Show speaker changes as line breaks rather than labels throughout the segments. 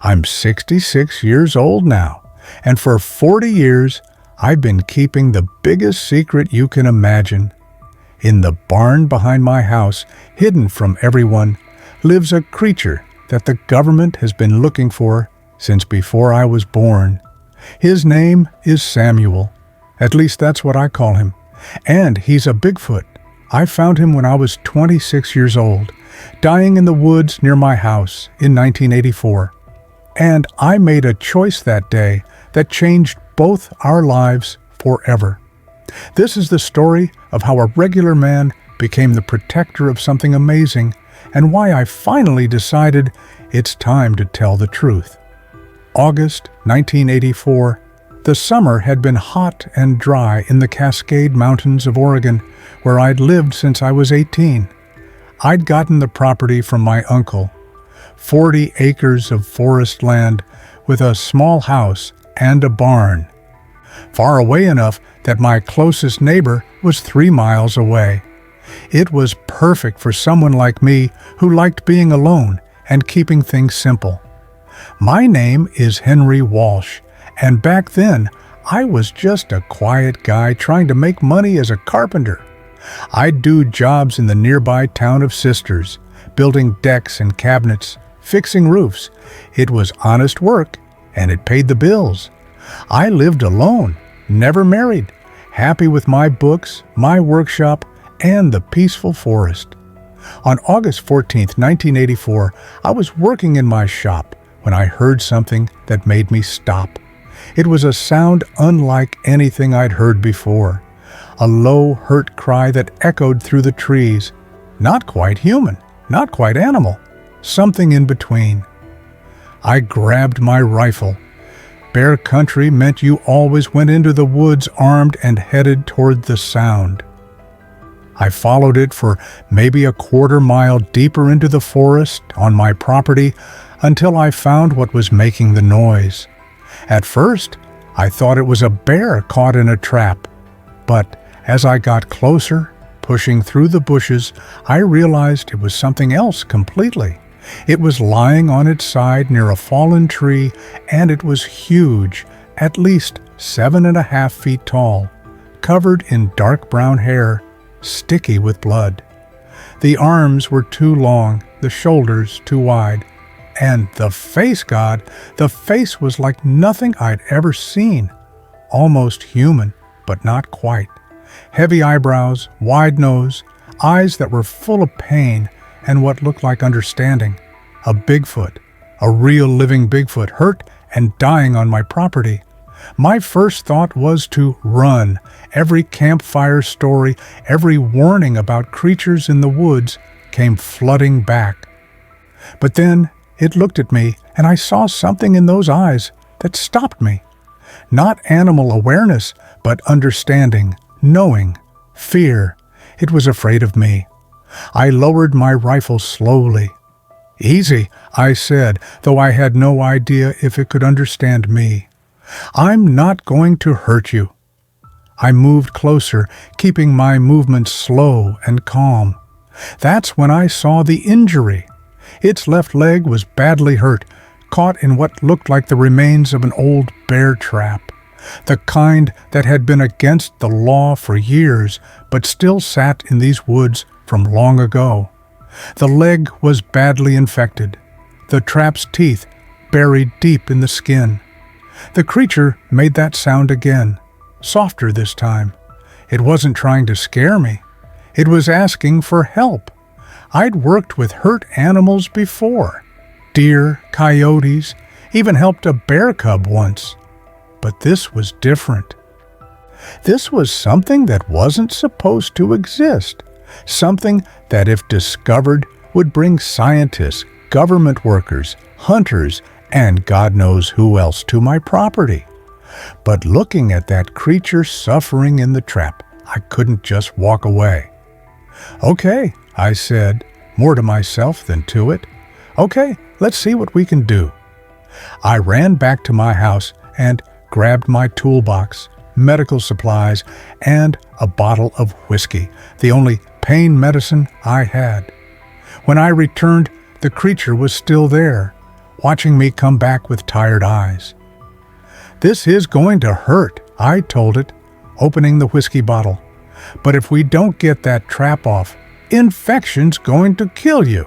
I'm 66 years old now, and for 40 years, I've been keeping the biggest secret you can imagine. In the barn behind my house, hidden from everyone, lives a creature that the government has been looking for since before I was born. His name is Samuel. At least that's what I call him. And he's a Bigfoot. I found him when I was 26 years old, dying in the woods near my house in 1984. And I made a choice that day that changed both our lives forever. This is the story of how a regular man became the protector of something amazing, and why I finally decided it's time to tell the truth. August 1984. The summer had been hot and dry in the Cascade Mountains of Oregon, where I'd lived since I was 18. I'd gotten the property from my uncle, 40 acres of forest land with a small house and a barn, far away enough that my closest neighbor was 3 miles away. It was perfect for someone like me who liked being alone and keeping things simple. My name is Henry Walsh, and back then, I was just a quiet guy trying to make money as a carpenter. I'd do jobs in the nearby town of Sisters, building decks and cabinets, fixing roofs. It was honest work, and it paid the bills. I lived alone, never married, happy with my books, my workshop, and the peaceful forest. On August 14th, 1984, I was working in my shop when I heard something that made me stop. It was a sound unlike anything I'd heard before. A low, hurt cry that echoed through the trees. Not quite human, not quite animal, something in between. I grabbed my rifle. Bear country meant you always went into the woods armed and headed toward the sound. I followed it for maybe a quarter-mile deeper into the forest on my property until I found what was making the noise. At first, I thought it was a bear caught in a trap, but as I got closer, pushing through the bushes, I realized it was something else completely. It was lying on its side near a fallen tree, and it was huge, at least 7.5 feet tall, covered in dark brown hair, sticky with blood. The arms were too long, the shoulders too wide. And the face, God, the face was like nothing I'd ever seen. Almost human, but not quite. Heavy eyebrows, wide nose, eyes that were full of pain and what looked like understanding. A Bigfoot, a real living Bigfoot, hurt and dying on my property. My first thought was to run. Every campfire story, every warning about creatures in the woods came flooding back. But then it looked at me, and I saw something in those eyes that stopped me. Not animal awareness, but understanding, knowing, fear. It was afraid of me. I lowered my rifle slowly. "Easy," I said, though I had no idea if it could understand me. "I'm not going to hurt you." I moved closer, keeping my movements slow and calm. That's when I saw the injury. Its left leg was badly hurt, caught in what looked like the remains of an old bear trap, the kind that had been against the law for years, but still sat in these woods from long ago. The leg was badly infected, the trap's teeth buried deep in the skin. The creature made that sound again, softer this time. It wasn't trying to scare me. It was asking for help. I'd worked with hurt animals before. Deer, coyotes, even helped a bear cub once. But this was different. This was something that wasn't supposed to exist. Something that, if discovered, would bring scientists, government workers, hunters, and God knows who else to my property. But looking at that creature suffering in the trap, I couldn't just walk away. "Okay," I said, more to myself than to it. "Okay, let's see what we can do." I ran back to my house and grabbed my toolbox, medical supplies, and a bottle of whiskey, the only pain medicine I had. When I returned, the creature was still there, watching me come back with tired eyes. "This is going to hurt," I told it, opening the whiskey bottle. "But if we don't get that trap off, infection's going to kill you."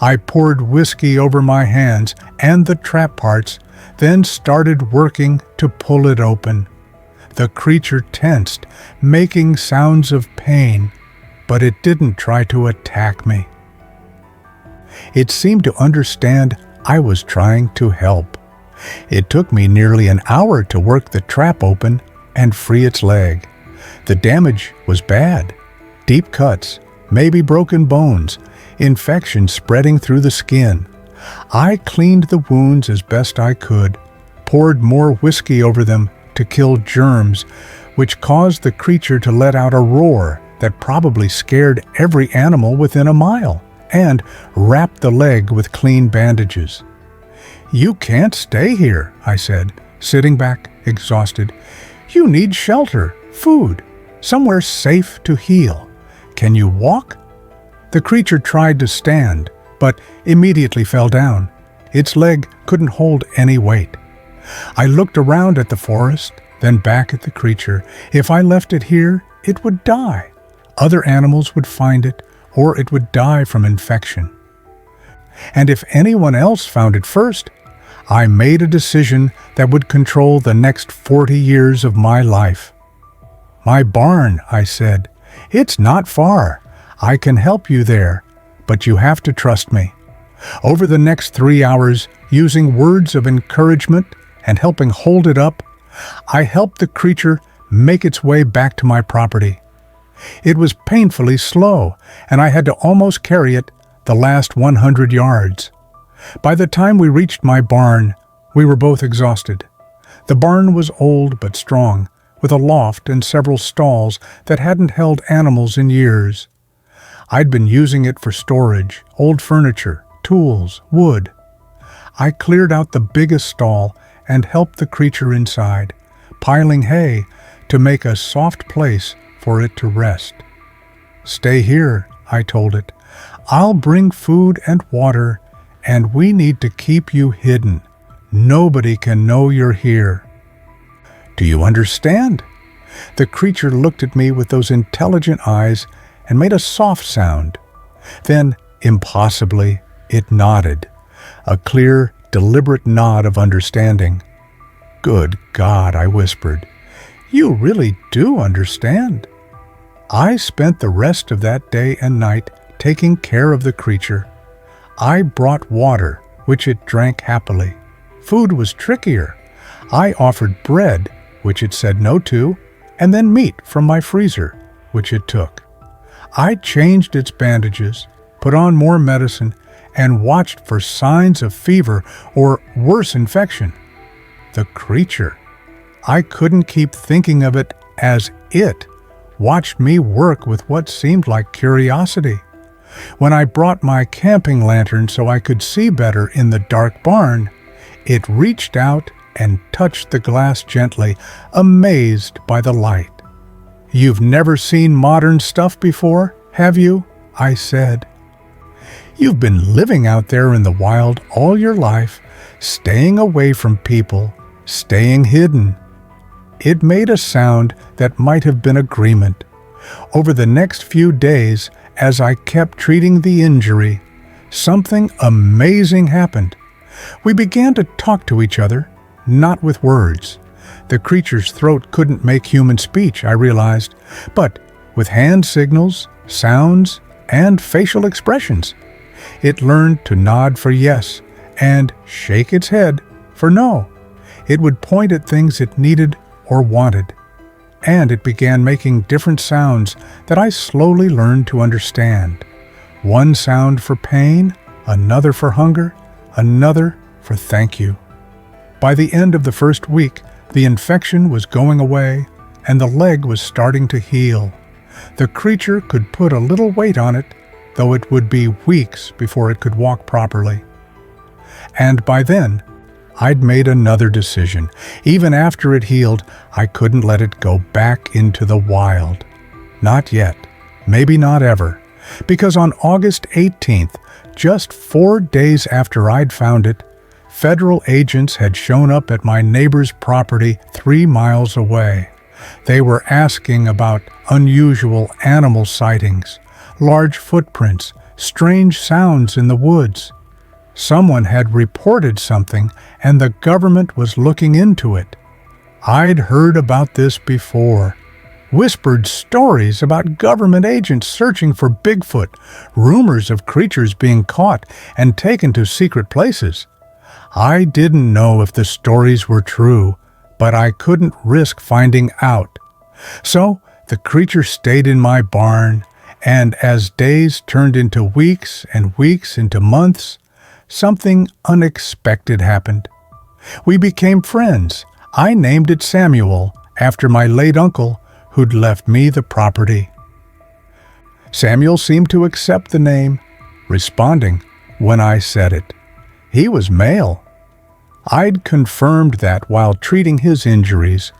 I poured whiskey over my hands and the trap parts, then started working to pull it open. The creature tensed, making sounds of pain, but it didn't try to attack me. It seemed to understand I was trying to help. It took me nearly an hour to work the trap open and free its leg. The damage was bad. Deep cuts, maybe broken bones, infection spreading through the skin. I cleaned the wounds as best I could, poured more whiskey over them to kill germs, which caused the creature to let out a roar that probably scared every animal within a mile, and wrapped the leg with clean bandages. "You can't stay here," I said, sitting back, exhausted. "You need shelter, food, somewhere safe to heal. Can you walk?" The creature tried to stand, but immediately fell down. Its leg couldn't hold any weight. I looked around at the forest, then back at the creature. If I left it here, it would die. Other animals would find it, or it would die from infection. And if anyone else found it first, I made a decision that would control the next 40 years of my life. "My barn," I said. "It's not far. I can help you there, but you have to trust me." Over the next 3 hours, using words of encouragement and helping hold it up, I helped the creature make its way back to my property. It was painfully slow, and I had to almost carry it the last 100 yards. By the time we reached my barn, we were both exhausted. The barn was old but strong, with a loft and several stalls that hadn't held animals in years. I'd been using it for storage, old furniture, tools, wood. I cleared out the biggest stall and helped the creature inside, piling hay to make a soft place for it to rest. "Stay here," I told it. "I'll bring food and water, and we need to keep you hidden. Nobody can know you're here." "Do you understand?" The creature looked at me with those intelligent eyes and made a soft sound. Then, impossibly, it nodded, a clear, deliberate nod of understanding. "Good God," I whispered. "You really do understand." I spent the rest of that day and night taking care of the creature. I brought water, which it drank happily. Food was trickier. I offered bread, which it said no to, and then meat from my freezer, which it took. I changed its bandages, put on more medicine, and watched for signs of fever or worse infection. The creature, I couldn't keep thinking of it as it, watched me work with what seemed like curiosity. When I brought my camping lantern so I could see better in the dark barn, it reached out and touched the glass gently, amazed by the light. "You've never seen modern stuff before, have you?" I said. "You've been living out there in the wild all your life, staying away from people, staying hidden." It made a sound that might have been agreement. Over the next few days, as I kept treating the injury, something amazing happened. We began to talk to each other, not with words. The creature's throat couldn't make human speech, I realized, but with hand signals, sounds, and facial expressions. It learned to nod for yes and shake its head for no. It would point at things it needed or wanted. And it began making different sounds that I slowly learned to understand. One sound for pain, another for hunger, another for thank you. By the end of the first week, the infection was going away and the leg was starting to heal. The creature could put a little weight on it, though it would be weeks before it could walk properly. And by then, I'd made another decision. Even after it healed, I couldn't let it go back into the wild. Not yet. Maybe not ever. Because on August 18th, Just 4 days after I'd found it, federal agents had shown up at my neighbor's property 3 miles away. They were asking about unusual animal sightings, large footprints, strange sounds in the woods. Someone had reported something, and the government was looking into it. I'd heard about this before. Whispered stories about government agents searching for Bigfoot, rumors of creatures being caught and taken to secret places. I didn't know if the stories were true, but I couldn't risk finding out. So the creature stayed in my barn, and as days turned into weeks and weeks into months, something unexpected happened. We became friends. I named it Samuel, after my late uncle, who'd left me the property. Samuel seemed to accept the name, responding when I said it. He was male. I'd confirmed that while treating his injuries,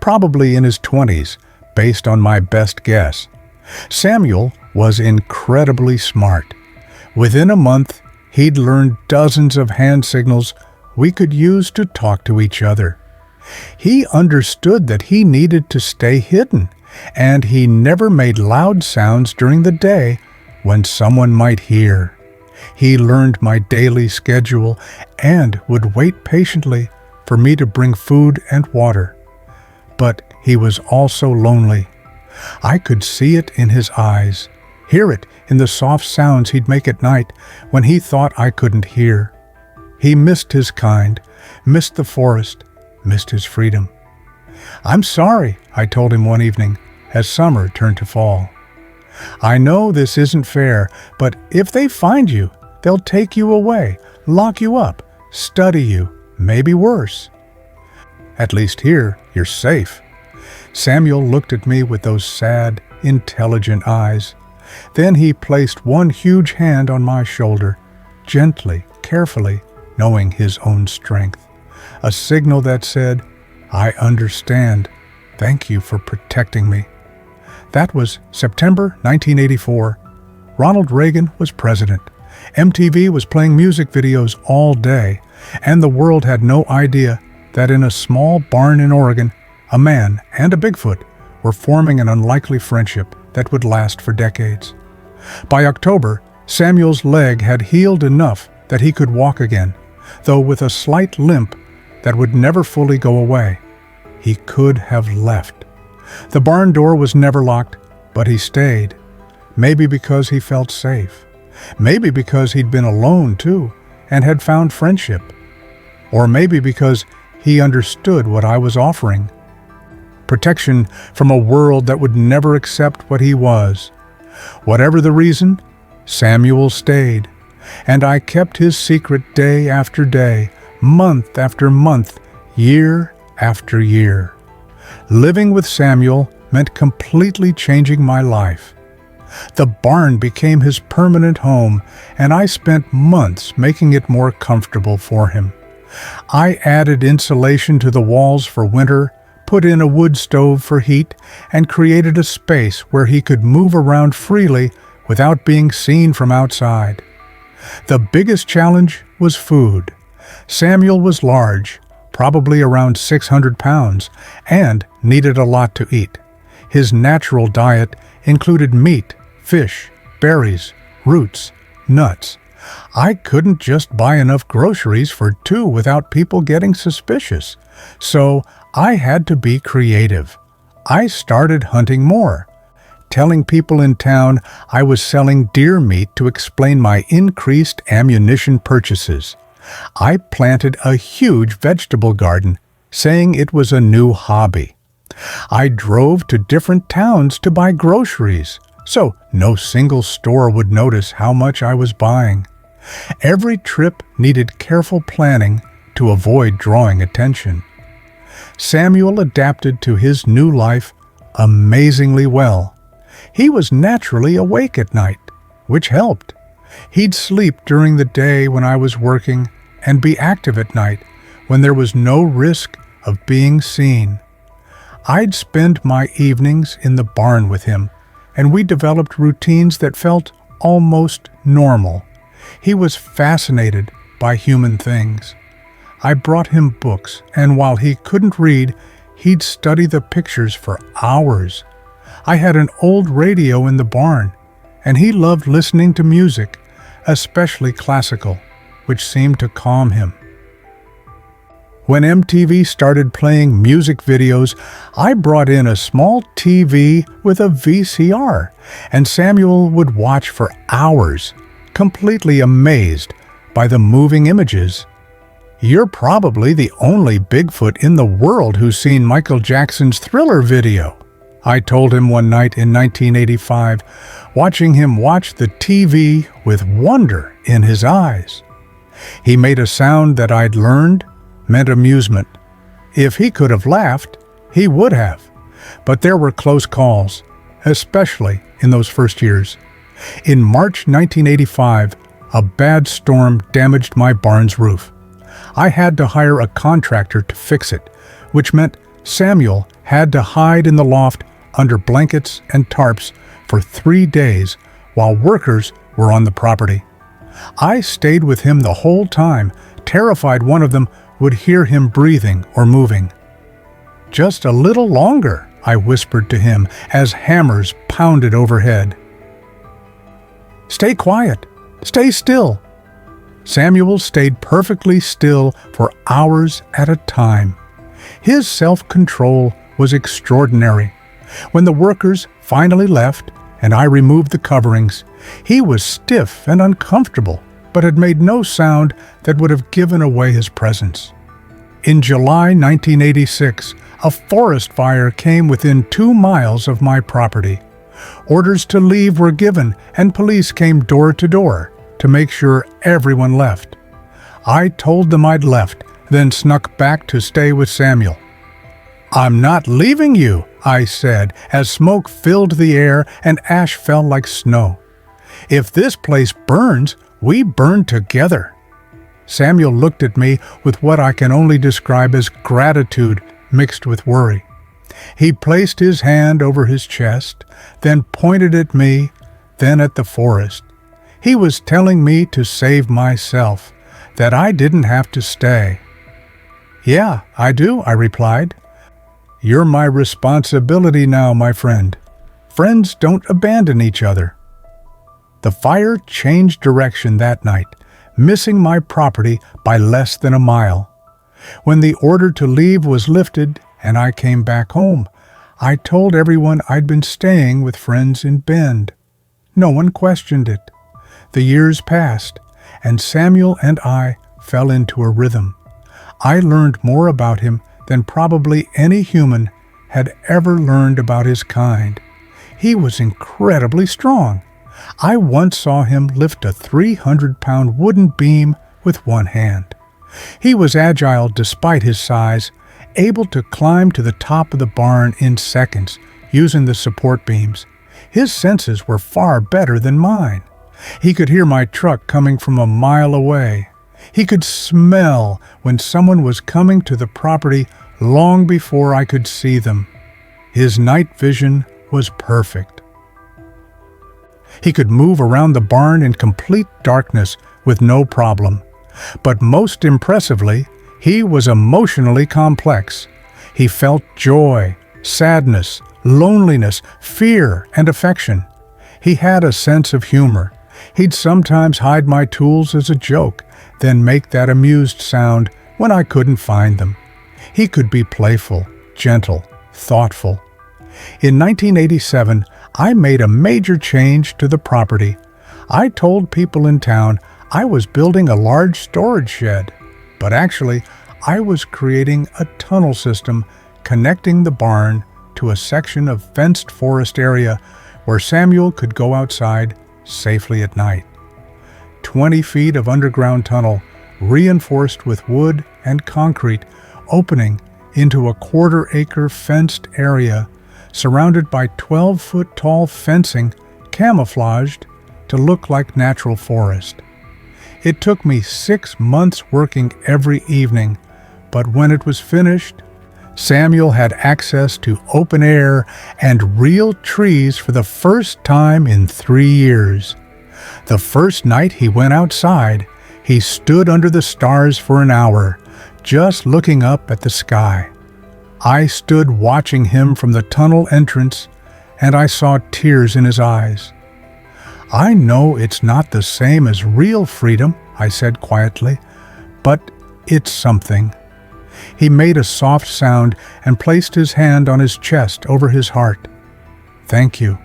probably in his 20s, based on my best guess. Samuel was incredibly smart. Within a month, he'd learned dozens of hand signals we could use to talk to each other. He understood that he needed to stay hidden, and he never made loud sounds during the day when someone might hear. He learned my daily schedule and would wait patiently for me to bring food and water. But he was also lonely. I could see it in his eyes, hear it in the soft sounds he'd make at night when he thought I couldn't hear. He missed his kind, missed the forest, missed his freedom. "I'm sorry," I told him one evening, as summer turned to fall. "I know this isn't fair, but if they find you, they'll take you away, lock you up, study you, maybe worse. At least here, you're safe." Samuel looked at me with those sad, intelligent eyes. Then he placed one huge hand on my shoulder, gently, carefully, knowing his own strength. A signal that said, "I understand. Thank you for protecting me." That was September 1984. Ronald Reagan was president. MTV was playing music videos all day, and the world had no idea that in a small barn in Oregon, a man and a Bigfoot were forming an unlikely friendship that would last for decades. By October, Samuel's leg had healed enough that he could walk again, though with a slight limp that would never fully go away. He could have left. The barn door was never locked, but he stayed. Maybe because he felt safe. Maybe because he'd been alone too, and had found friendship. Or maybe because he understood what I was offering. Protection from a world that would never accept what he was. Whatever the reason, Samuel stayed, and I kept his secret day after day, month after month, year after year. Living with Samuel meant completely changing my life. The barn became his permanent home, and I spent months making it more comfortable for him. I added insulation to the walls for winter, put in a wood stove for heat, and created a space where he could move around freely without being seen from outside. The biggest challenge was food. Samuel was large, probably around 600 pounds, and needed a lot to eat. His natural diet included meat, fish, berries, roots, nuts. I couldn't just buy enough groceries for 2 without people getting suspicious, so I had to be creative. I started hunting more, telling people in town I was selling deer meat to explain my increased ammunition purchases. I planted a huge vegetable garden, saying it was a new hobby. I drove to different towns to buy groceries, so no single store would notice how much I was buying. Every trip needed careful planning to avoid drawing attention. Samuel adapted to his new life amazingly well. He was naturally awake at night, which helped. He'd sleep during the day when I was working and be active at night when there was no risk of being seen. I'd spend my evenings in the barn with him, and we developed routines that felt almost normal. He was fascinated by human things. I brought him books, and while he couldn't read, he'd study the pictures for hours. I had an old radio in the barn, and he loved listening to music, especially classical, which seemed to calm him. When MTV started playing music videos, I brought in a small TV with a VCR, and Samuel would watch for hours, completely amazed by the moving images. You're probably the only Bigfoot in the world who's seen Michael Jackson's Thriller video, I told him one night in 1985, watching him watch the TV with wonder in his eyes. He made a sound that I'd learned meant amusement. If he could have laughed, he would have. But there were close calls, especially in those first years. In March 1985, a bad storm damaged my barn's roof. I had to hire a contractor to fix it, which meant Samuel had to hide in the loft under blankets and tarps for 3 days while workers were on the property. I stayed with him the whole time, terrified one of them would hear him breathing or moving. "Just a little longer," I whispered to him as hammers pounded overhead. "Stay quiet. Stay still." Samuel stayed perfectly still for hours at a time. His self-control was extraordinary. When the workers finally left and I removed the coverings, he was stiff and uncomfortable, but had made no sound that would have given away his presence. In July 1986, a forest fire came within 2 miles of my property. Orders to leave were given, and police came door to door to make sure everyone left. I told them I'd left, then snuck back to stay with Samuel. "I'm not leaving you," I said, as smoke filled the air and ash fell like snow. "If this place burns, we burn together." Samuel looked at me with what I can only describe as gratitude mixed with worry. He placed his hand over his chest, then pointed at me, then at the forest. He was telling me to save myself, that I didn't have to stay. "Yeah, I do," I replied. "You're my responsibility now, my friend. Friends don't abandon each other." The fire changed direction that night, missing my property by less than a mile. When the order to leave was lifted and I came back home, I told everyone I'd been staying with friends in Bend. No one questioned it. The years passed, and Samuel and I fell into a rhythm. I learned more about him than probably any human had ever learned about his kind. He was incredibly strong. I once saw him lift a 300-pound wooden beam with one hand. He was agile despite his size, able to climb to the top of the barn in seconds using the support beams. His senses were far better than mine. He could hear my truck coming from a mile away. He could smell when someone was coming to the property long before I could see them. His night vision was perfect. He could move around the barn in complete darkness with no problem. But most impressively, he was emotionally complex. He felt joy, sadness, loneliness, fear, and affection. He had a sense of humor. He'd sometimes hide my tools as a joke, then make that amused sound when I couldn't find them. He could be playful, gentle, thoughtful. In 1987, I made a major change to the property. I told people in town I was building a large storage shed, but actually, I was creating a tunnel system connecting the barn to a section of fenced forest area where Samuel could go outside safely at night. 20 feet of underground tunnel, reinforced with wood and concrete, opening into a quarter-acre fenced area surrounded by 12-foot-tall fencing camouflaged to look like natural forest. It took me 6 months working every evening, but when it was finished, Samuel had access to open air and real trees for the first time in 3 years. The first night he went outside, he stood under the stars for an hour, just looking up at the sky. I stood watching him from the tunnel entrance, and I saw tears in his eyes. "I know it's not the same as real freedom," I said quietly, "but it's something." He made a soft sound and placed his hand on his chest over his heart. "Thank you."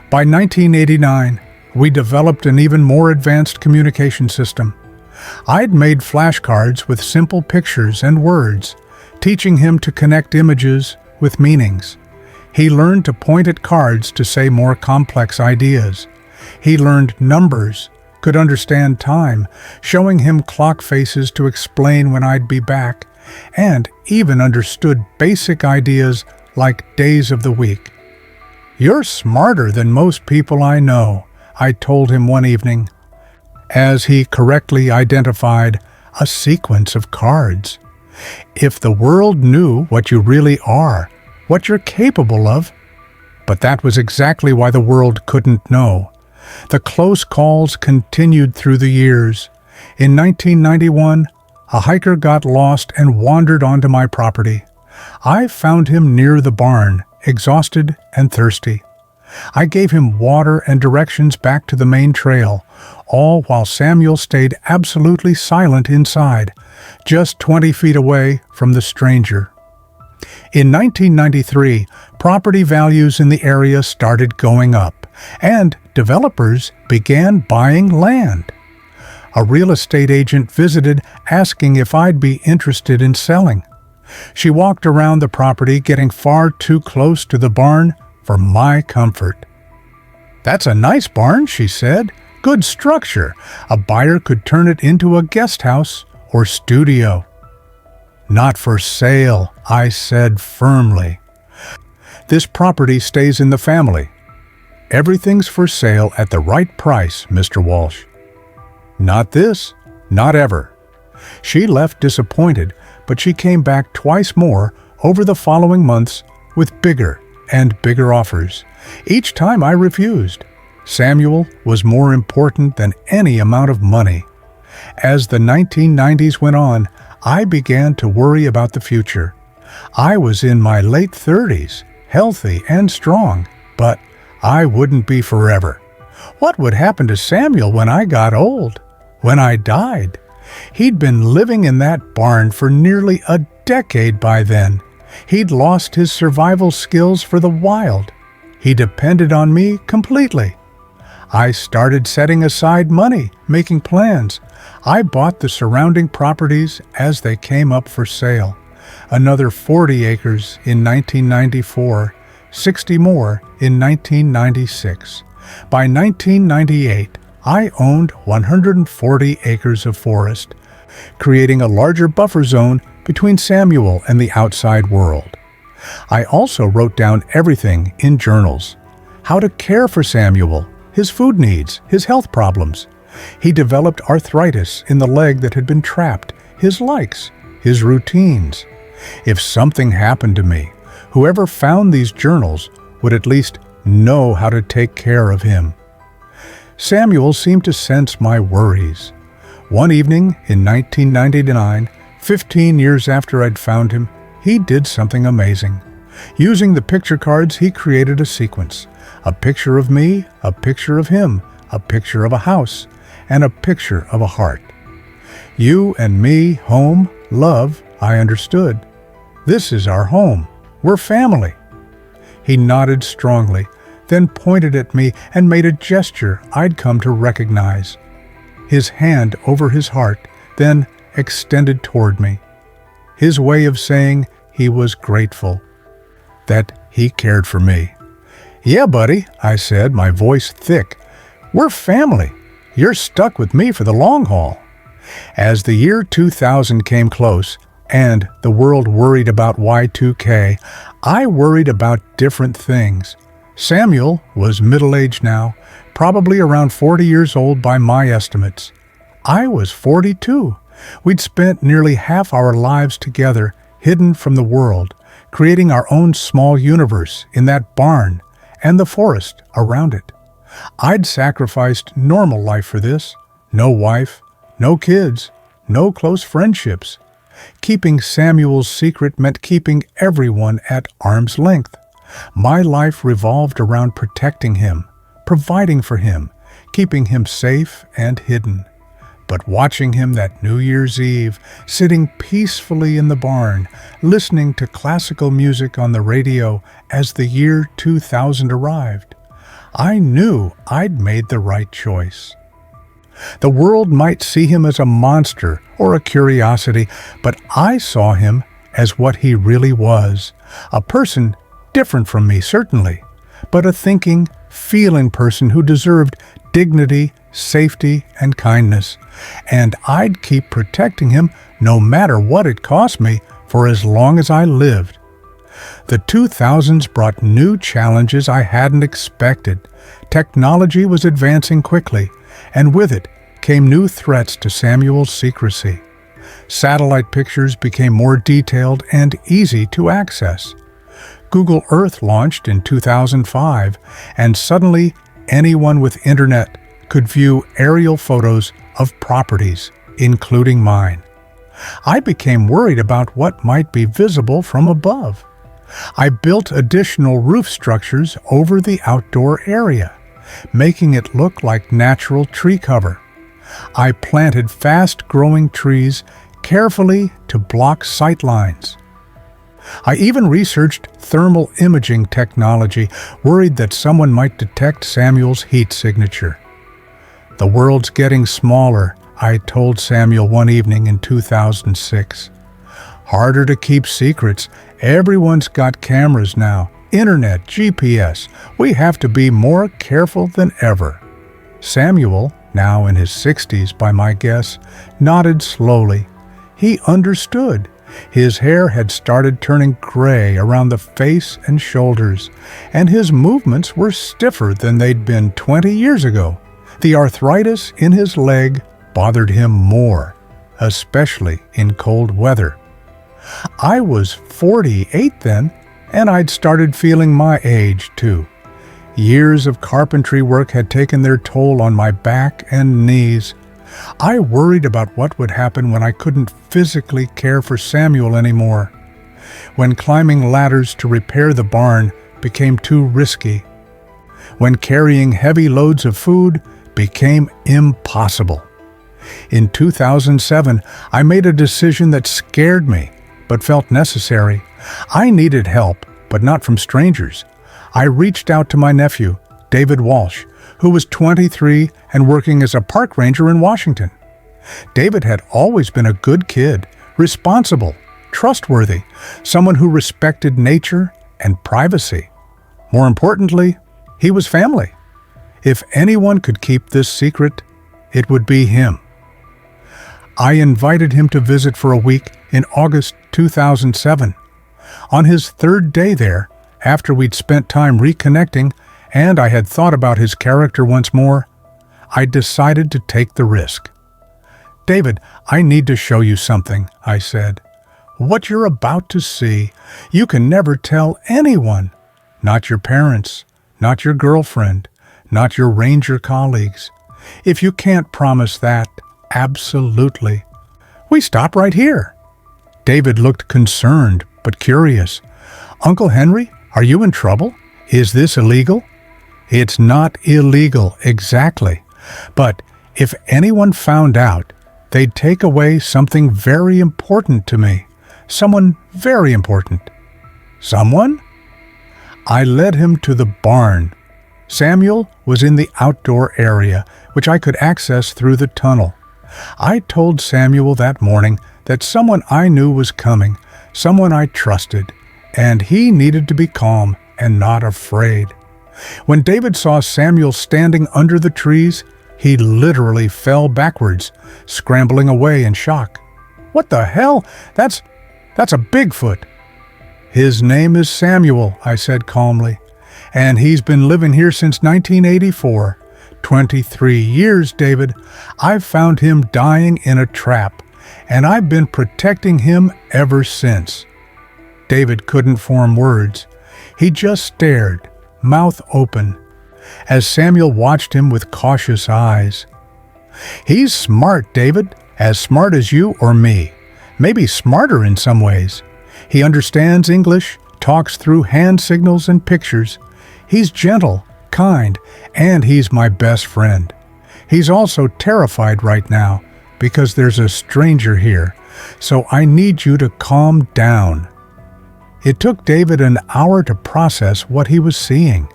By 1989, we developed an even more advanced communication system. I'd made flashcards with simple pictures and words, teaching him to connect images with meanings. He learned to point at cards to say more complex ideas. He learned numbers, could understand time, showing him clock faces to explain when I'd be back, and even understood basic ideas like days of the week. "You're smarter than most people I know," I told him one evening, as he correctly identified a sequence of cards. "If the world knew what you really are, what you're capable of." But that was exactly why the world couldn't know. The close calls continued through the years. In 1991, a hiker got lost and wandered onto my property. I found him near the barn, exhausted and thirsty. I gave him water and directions back to the main trail, all while Samuel stayed absolutely silent inside, just 20 feet away from the stranger. In 1993, property values in the area started going up, and developers began buying land. A real estate agent visited asking if I'd be interested in selling. She walked around the property, getting far too close to the barn for my comfort. "That's a nice barn," she said. "Good structure. A buyer could turn it into a guest house or studio." "Not for sale," I said firmly. "This property stays in the family. Everything's for sale at the right price, Mr. Walsh." "Not this. Not ever." She left disappointed, but she came back twice more over the following months with bigger and bigger offers. Each time I refused. Samuel was more important than any amount of money. As the 1990s went on, I began to worry about the future. I was in my late 30s, healthy and strong, but I wouldn't be forever. What would happen to Samuel when I got old? When I died? He'd been living in that barn for nearly a decade by then. He'd lost his survival skills for the wild. He depended on me completely. I started setting aside money, making plans. I bought the surrounding properties as they came up for sale. Another 40 acres in 1994, 60 more in 1996. By 1998, I owned 140 acres of forest, creating a larger buffer zone between Samuel and the outside world. I also wrote down everything in journals. How to care for Samuel, his food needs, his health problems. He developed arthritis in the leg that had been trapped, his likes, his routines. If something happened to me, whoever found these journals would at least know how to take care of him. Samuel seemed to sense my worries. One evening in 1999, 15 years after I'd found him, he did something amazing. Using the picture cards, he created a sequence. A picture of me, a picture of him, a picture of a house, and a picture of a heart. You and me, home, love, I understood. This is our home. We're family. He nodded strongly, then pointed at me and made a gesture I'd come to recognize. His hand over his heart, then extended toward me. His way of saying he was grateful, that he cared for me. "Yeah, buddy," I said, my voice thick. "We're family. You're stuck with me for the long haul." As the year 2000 came close, and the world worried about Y2K, I worried about different things. Samuel was middle-aged now, probably around 40 years old by my estimates. I was 42. We'd spent nearly half our lives together, hidden from the world, creating our own small universe in that barn and the forest around it. I'd sacrificed normal life for this. No wife, no kids, no close friendships. Keeping Samuel's secret meant keeping everyone at arm's length. My life revolved around protecting him, providing for him, keeping him safe and hidden. But watching him that New Year's Eve, sitting peacefully in the barn, listening to classical music on the radio as the year 2000 arrived, I knew I'd made the right choice. The world might see him as a monster or a curiosity, but I saw him as what he really was, a person different from me, certainly, but a thinking, feeling person who deserved dignity, safety, and kindness, and I'd keep protecting him no matter what it cost me for as long as I lived. The 2000s brought new challenges I hadn't expected. Technology was advancing quickly, and with it came new threats to Samuel's secrecy. Satellite pictures became more detailed and easy to access. Google Earth launched in 2005, and suddenly anyone with internet could view aerial photos of properties, including mine. I became worried about what might be visible from above. I built additional roof structures over the outdoor area, making it look like natural tree cover. I planted fast-growing trees carefully to block sight lines. I even researched thermal imaging technology, worried that someone might detect Samuel's heat signature. "The world's getting smaller," I told Samuel one evening in 2006. "Harder to keep secrets. Everyone's got cameras now, internet, GPS. We have to be more careful than ever." Samuel, now in his 60s by my guess, nodded slowly. He understood. His hair had started turning gray around the face and shoulders, and his movements were stiffer than they'd been 20 years ago. The arthritis in his leg bothered him more, especially in cold weather. I was 48 then, and I'd started feeling my age too. Years of carpentry work had taken their toll on my back and knees. I worried about what would happen when I couldn't physically care for Samuel anymore, when climbing ladders to repair the barn became too risky, when carrying heavy loads of food became impossible. In 2007, I made a decision that scared me, but felt necessary. I needed help, but not from strangers. I reached out to my nephew, David Walsh, who was 23 and working as a park ranger in Washington. David had always been a good kid, responsible, trustworthy, someone who respected nature and privacy. More importantly, he was family. If anyone could keep this secret, it would be him. I invited him to visit for a week in August 2007. On his third day there, after we'd spent time reconnecting and I had thought about his character once more, I decided to take the risk. "David, I need to show you something," I said. "What you're about to see, you can never tell anyone. Not your parents, not your girlfriend, not your ranger colleagues. If you can't promise that, absolutely." We stopped right here. David looked concerned but curious. "Uncle Henry, are you in trouble? Is this illegal?" "It's not illegal, exactly. But if anyone found out, they'd take away something very important to me. Someone very important." "Someone?" I led him to the barn. Samuel was in the outdoor area, which I could access through the tunnel. I told Samuel that morning that someone I knew was coming, someone I trusted, and he needed to be calm and not afraid. When David saw Samuel standing under the trees, he literally fell backwards, scrambling away in shock. "What the hell? That's a Bigfoot." "His name is Samuel," I said calmly, "and he's been living here since 1984. 23 years, David. I've found him dying in a trap, and I've been protecting him ever since." David couldn't form words. He just stared, mouth open. as Samuel watched him with cautious eyes. "He's smart, David, as smart as you or me. Maybe smarter in some ways. He understands English, talks through hand signals and pictures. He's gentle, kind, and he's my best friend. He's also terrified right now because there's a stranger here, so I need you to calm down." It took David an hour to process what he was seeing.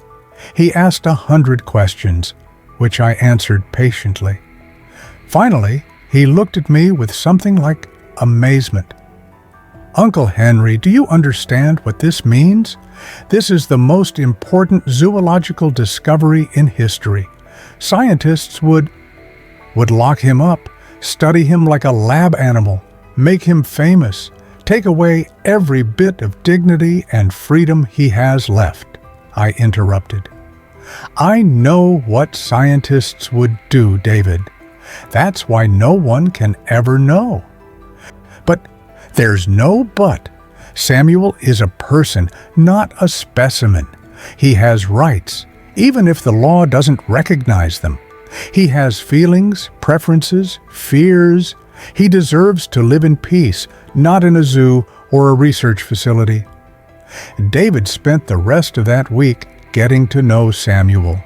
He asked 100 questions, which I answered patiently. Finally, he looked at me with something like amazement. "Uncle Henry, do you understand what this means? This is the most important zoological discovery in history. Scientists would lock him up, study him like a lab animal, make him famous, take away every bit of dignity and freedom he has left," I interrupted. "I know what scientists would do, David. That's why no one can ever know." "But there's no but. Samuel is a person, not a specimen. He has rights, even if the law doesn't recognize them. He has feelings, preferences, fears. He deserves to live in peace, not in a zoo or a research facility." David spent the rest of that week getting to know Samuel.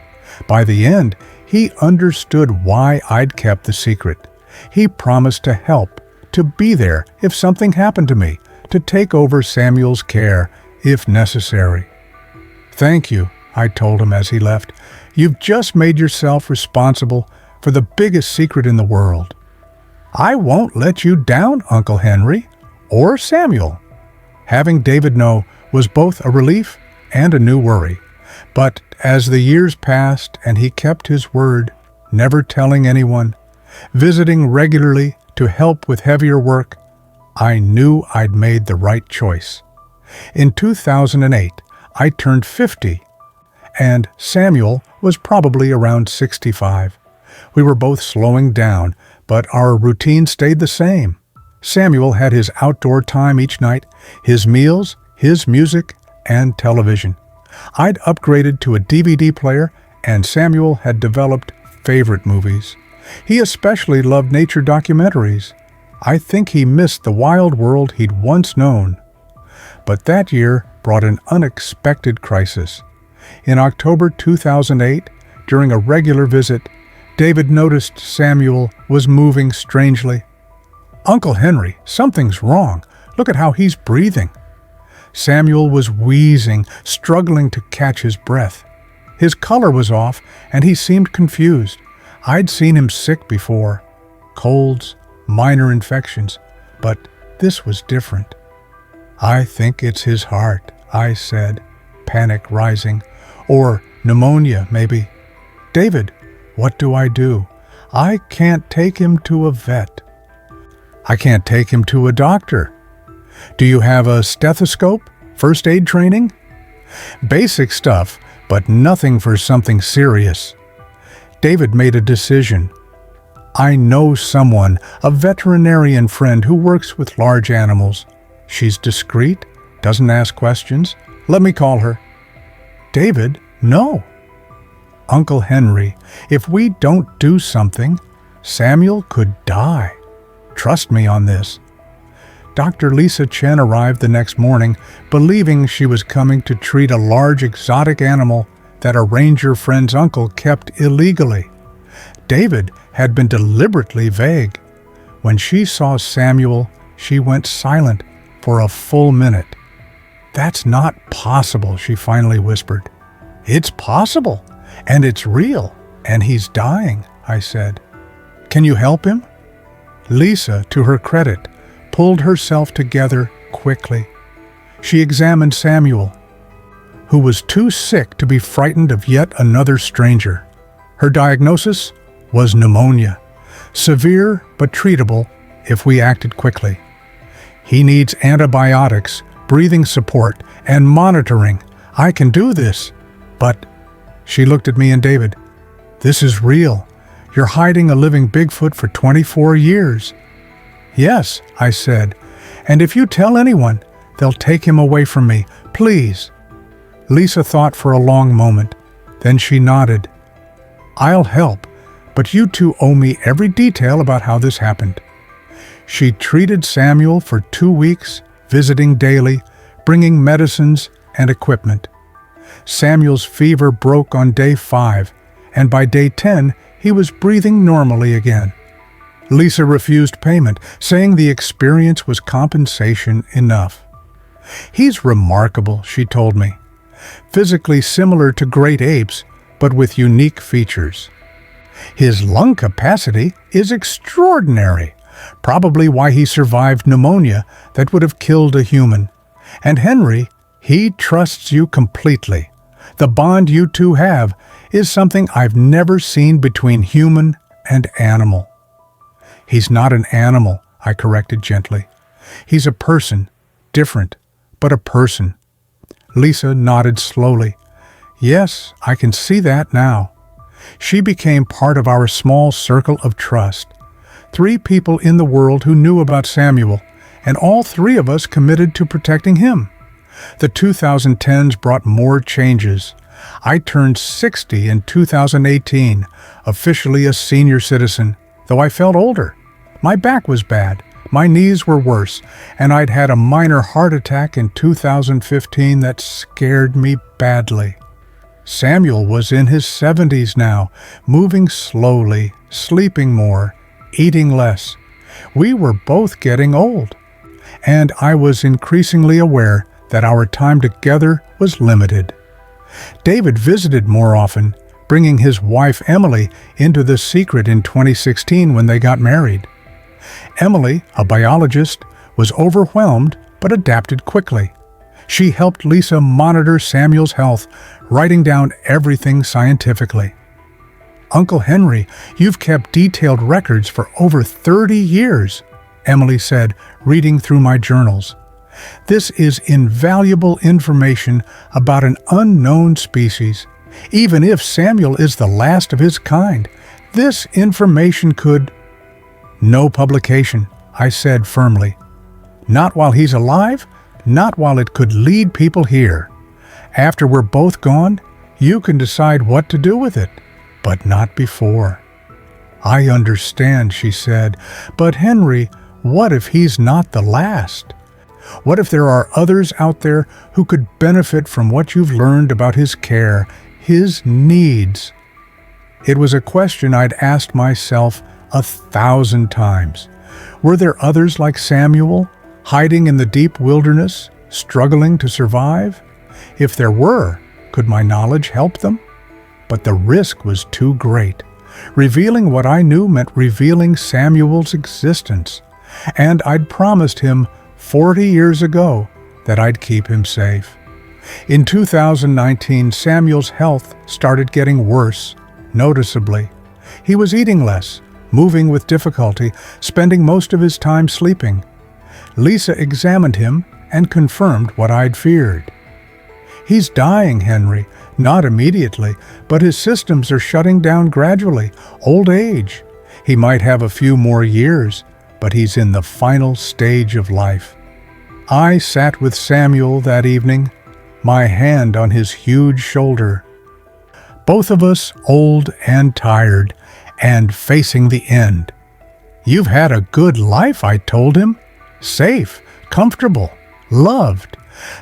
By the end, he understood why I'd kept the secret. He promised to help, to be there if something happened to me, to take over Samuel's care if necessary. "Thank you," I told him as he left. "You've just made yourself responsible for the biggest secret in the world." "I won't let you down, Uncle Henry, or Samuel." Having David know was both a relief and a new worry. But as the years passed and he kept his word, never telling anyone, visiting regularly to help with heavier work, I knew I'd made the right choice. In 2008, I turned 50, and Samuel was probably around 65. We were both slowing down, but our routine stayed the same. Samuel had his outdoor time each night, his meals, his music, and television. I'd upgraded to a DVD player, and Samuel had developed favorite movies. He especially loved nature documentaries. I think he missed the wild world he'd once known. But that year brought an unexpected crisis. In October 2008, during a regular visit, David noticed Samuel was moving strangely. "Uncle Henry, something's wrong. Look at how he's breathing." Samuel was wheezing, struggling to catch his breath. His color was off, and he seemed confused. I'd seen him sick before. Colds, minor infections, but this was different. "I think it's his heart," I said, panic rising. "Or pneumonia, maybe." "David, what do I do? I can't take him to a vet." "I can't take him to a doctor." "Do you have a stethoscope? First aid training?" "Basic stuff, but nothing for something serious." David made a decision. "I know someone, a veterinarian friend who works with large animals. She's discreet, doesn't ask questions. Let me call her." "David, no." "Uncle Henry, if we don't do something, Samuel could die. Trust me on this." Dr. Lisa Chen arrived the next morning, believing she was coming to treat a large exotic animal that a ranger friend's uncle kept illegally. David had been deliberately vague. When she saw Samuel, she went silent for a full minute. "That's not possible," she finally whispered. "It's possible, and it's real, and he's dying," I said. "Can you help him?" Lisa, to her credit, pulled herself together quickly. She examined Samuel, who was too sick to be frightened of yet another stranger. Her diagnosis was pneumonia, severe but treatable if we acted quickly. "He needs antibiotics, breathing support, and monitoring. I can do this." "But," she looked at me and David, "this is real. You're hiding a living Bigfoot for 24 years. "Yes," I said, "and if you tell anyone, they'll take him away from me. Please." Lisa thought for a long moment. Then she nodded. "I'll help, but you two owe me every detail about how this happened." She treated Samuel for 2 weeks, visiting daily, bringing medicines and equipment. Samuel's fever broke on day 5, and by day 10, he was breathing normally again. Lisa refused payment, saying the experience was compensation enough. "He's remarkable," she told me. "Physically similar to great apes, but with unique features. His lung capacity is extraordinary, probably why he survived pneumonia that would have killed a human. And Henry, he trusts you completely. The bond you two have is something I've never seen between human and animal." "He's not an animal," I corrected gently. "He's a person, different, but a person." Lisa nodded slowly. "Yes, I can see that now." She became part of our small circle of trust. 3 people in the world who knew about Samuel, and all 3 of us committed to protecting him. The 2010s brought more changes. I turned 60 in 2018, officially a senior citizen, though I felt older. My back was bad, my knees were worse, and I'd had a minor heart attack in 2015 that scared me badly. Samuel was in his 70s now, moving slowly, sleeping more, eating less. We were both getting old, and I was increasingly aware that our time together was limited. David visited more often, bringing his wife Emily into the secret in 2016 when they got married. Emily, a biologist, was overwhelmed but adapted quickly. She helped Lisa monitor Samuel's health, writing down everything scientifically. "Uncle Henry, you've kept detailed records for over 30 years, Emily said, reading through my journals. "This is invaluable information about an unknown species. Even if Samuel is the last of his kind, this information could—" "No publication," I said firmly. "Not while he's alive, not while it could lead people here. After we're both gone, you can decide what to do with it, but not before." "I understand," she said, "but Henry, what if he's not the last? What if there are others out there who could benefit from what you've learned about his care, his needs?" It was a question I'd asked myself 1,000 times. Were there others like Samuel, hiding in the deep wilderness, struggling to survive? If there were, could my knowledge help them? But the risk was too great. Revealing what I knew meant revealing Samuel's existence, and I'd promised him 40 years ago that I'd keep him safe. In 2019, Samuel's health started getting worse, noticeably. He was eating less, moving with difficulty, spending most of his time sleeping. Lisa examined him and confirmed what I'd feared. "He's dying, Henry, not immediately, but his systems are shutting down gradually. Old age. He might have a few more years, but he's in the final stage of life." I sat with Samuel that evening, my hand on his huge shoulder. Both of us old and tired, and facing the end. "You've had a good life," I told him. "Safe, comfortable, loved.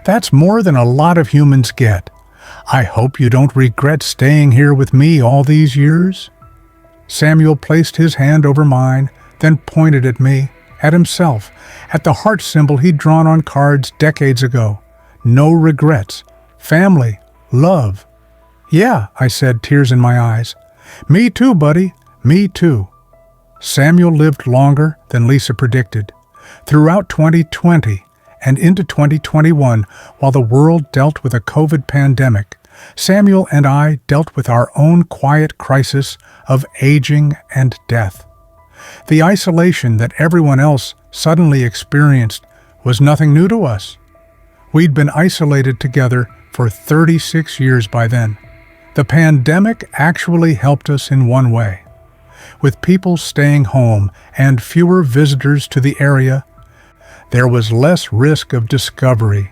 That's more than a lot of humans get. I hope you don't regret staying here with me all these years." Samuel placed his hand over mine, then pointed at me, at himself, at the heart symbol he'd drawn on cards decades ago. No regrets. Family. Love. "Yeah," I said, tears in my eyes. "Me too, buddy. Me too." Samuel lived longer than Lisa predicted. Throughout 2020 and into 2021, while the world dealt with a COVID pandemic, Samuel and I dealt with our own quiet crisis of aging and death. The isolation that everyone else suddenly experienced was nothing new to us. We'd been isolated together for 36 years by then. The pandemic actually helped us in one way. With people staying home and fewer visitors to the area, there was less risk of discovery.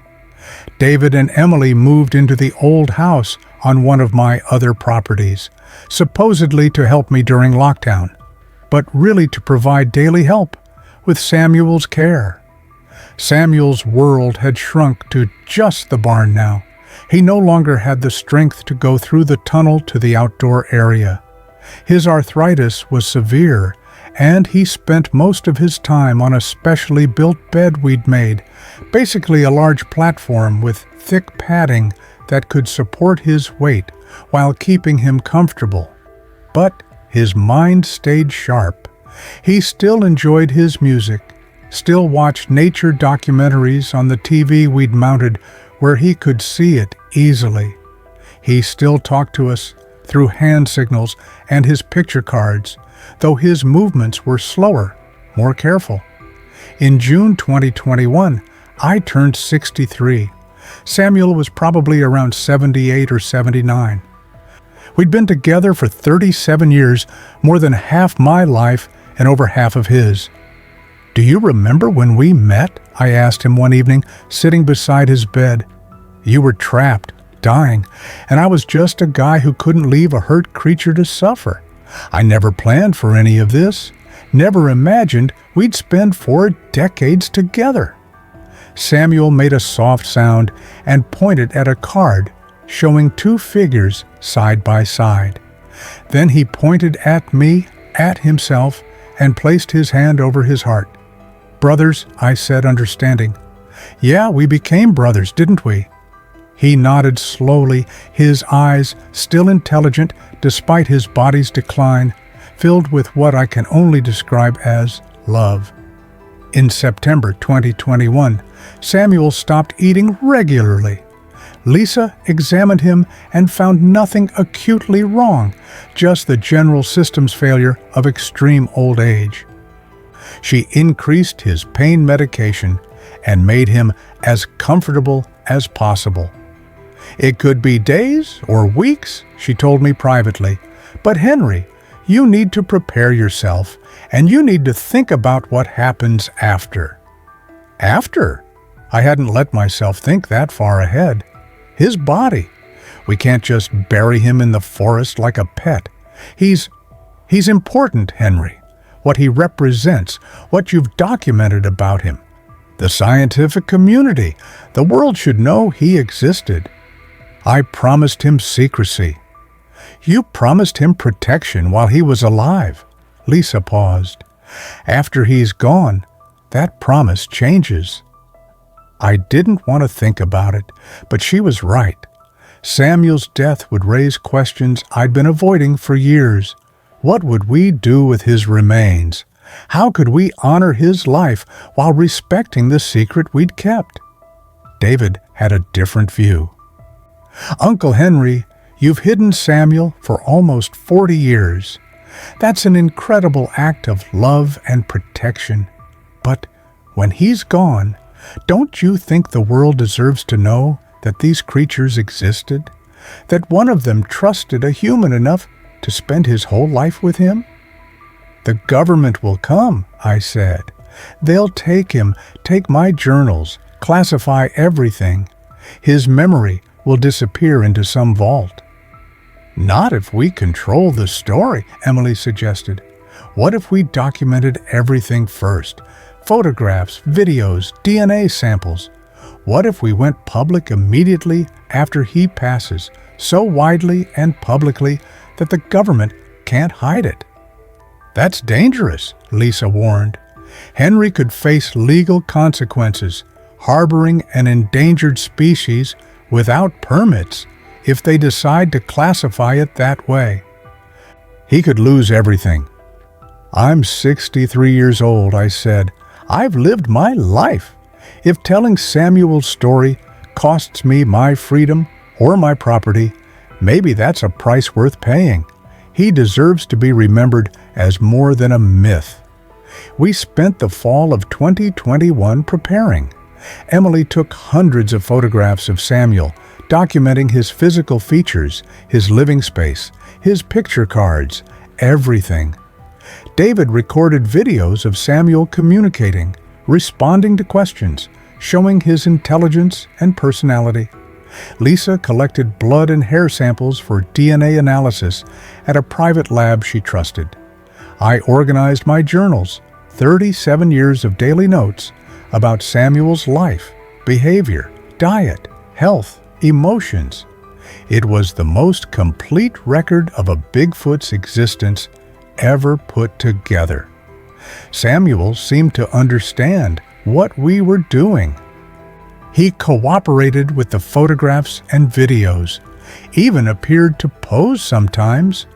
David and Emily moved into the old house on one of my other properties, supposedly to help me during lockdown, but really to provide daily help with Samuel's care. Samuel's world had shrunk to just the barn now. He no longer had the strength to go through the tunnel to the outdoor area. His arthritis was severe, and he spent most of his time on a specially built bed we'd made, basically a large platform with thick padding that could support his weight while keeping him comfortable. But his mind stayed sharp. He still enjoyed his music, still watched nature documentaries on the TV we'd mounted where he could see it easily. He still talked to us through hand signals and his picture cards, though his movements were slower, more careful. In June 2021, I turned 63. Samuel was probably around 78 or 79. We'd been together for 37 years, more than half my life and over half of his. "Do you remember when we met?" I asked him one evening, sitting beside his bed. "You were trapped, dying, and I was just a guy who couldn't leave a hurt creature to suffer. I never planned for any of this, never imagined we'd spend 4 decades together." Samuel made a soft sound and pointed at a card showing 2 figures side by side. Then he pointed at me, at himself, and placed his hand over his heart. "Brothers," I said, understanding. "Yeah, we became brothers, didn't we?" He nodded slowly, his eyes, still intelligent despite his body's decline, filled with what I can only describe as love. In September 2021, Samuel stopped eating regularly. Lisa examined him and found nothing acutely wrong, just the general systems failure of extreme old age. She increased his pain medication and made him as comfortable as possible. "It could be days or weeks," she told me privately, "but Henry, you need to prepare yourself, and you need to think about what happens after." After? I hadn't let myself think that far ahead. His body. We can't just bury him in the forest like a pet. He's important, Henry. What he represents, what you've documented about him. The scientific community, the world should know he existed. I promised him secrecy. You promised him protection while he was alive. Lisa paused. After he's gone, that promise changes. I didn't want to think about it, but she was right. Samuel's death would raise questions I'd been avoiding for years. What would we do with his remains? How could we honor his life while respecting the secret we'd kept? David had a different view. "Uncle Henry, you've hidden Samuel for almost 40 years. That's an incredible act of love and protection. But when he's gone, don't you think the world deserves to know that these creatures existed? That one of them trusted a human enough to spend his whole life with him?" "The government will come," I said. "They'll take him, take my journals, classify everything. His memory will disappear into some vault." "Not if we control the story," Emily suggested. "What if we documented everything first? Photographs, videos, DNA samples. What if we went public immediately after he passes, so widely and publicly that the government can't hide it?" "That's dangerous," Lisa warned. "Henry could face legal consequences, harboring an endangered species without permits, if they decide to classify it that way. He could lose everything." "I'm 63 years old," I said. "I've lived my life. If telling Samuel's story costs me my freedom or my property, maybe that's a price worth paying. He deserves to be remembered as more than a myth." We spent the fall of 2021 preparing. Emily took hundreds of photographs of Samuel, documenting his physical features, his living space, his picture cards, everything. David recorded videos of Samuel communicating, responding to questions, showing his intelligence and personality. Lisa collected blood and hair samples for DNA analysis at a private lab she trusted. I organized my journals, 37 years of daily notes about Samuel's life, behavior, diet, health, emotions. It was the most complete record of a Bigfoot's existence ever put together. Samuel seemed to understand what we were doing. He cooperated with the photographs and videos, even appeared to pose sometimes.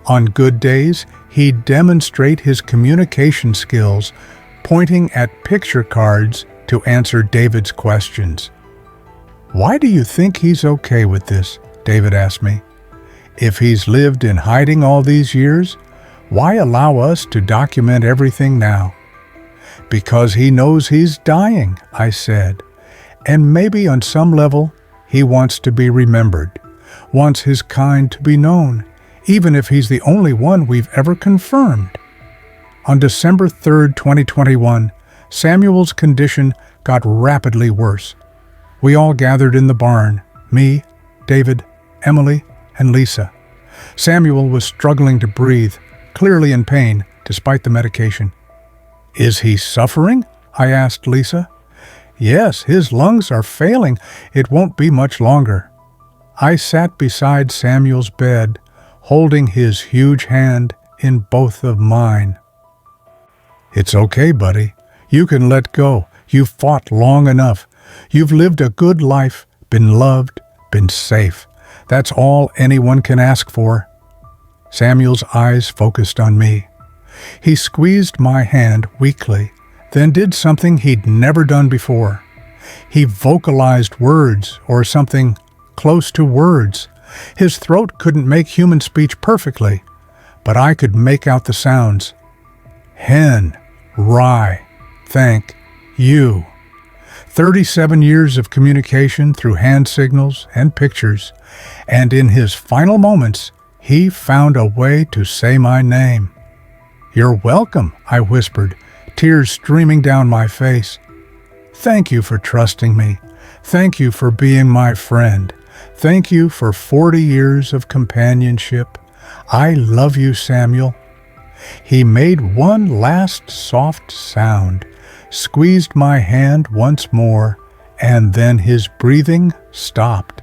On good days, he'd demonstrate his communication skills, pointing at picture cards to answer David's questions. "Why do you think he's okay with this?" David asked me. "If he's lived in hiding all these years, why allow us to document everything now?" "Because he knows he's dying," I said. "And maybe on some level, he wants to be remembered, wants his kind to be known, even if he's the only one we've ever confirmed." On December 3rd, 2021, Samuel's condition got rapidly worse. We all gathered in the barn, me, David, Emily, and Lisa. Samuel was struggling to breathe, clearly in pain, despite the medication. "Is he suffering?" I asked Lisa. "Yes, his lungs are failing. It won't be much longer." I sat beside Samuel's bed, holding his huge hand in both of mine. "It's okay, buddy. You can let go. You've fought long enough. You've lived a good life, been loved, been safe. That's all anyone can ask for." Samuel's eyes focused on me. He squeezed my hand weakly, then did something he'd never done before. He vocalized words, or something close to words. His throat couldn't make human speech perfectly, but I could make out the sounds. Hen, rye, thank you. 37 years of communication through hand signals and pictures, and in his final moments, he found a way to say my name. "You're welcome," I whispered, tears streaming down my face. "Thank you for trusting me. Thank you for being my friend. Thank you for 40 years of companionship. I love you, Samuel." He made one last soft sound, squeezed my hand once more, and then his breathing stopped.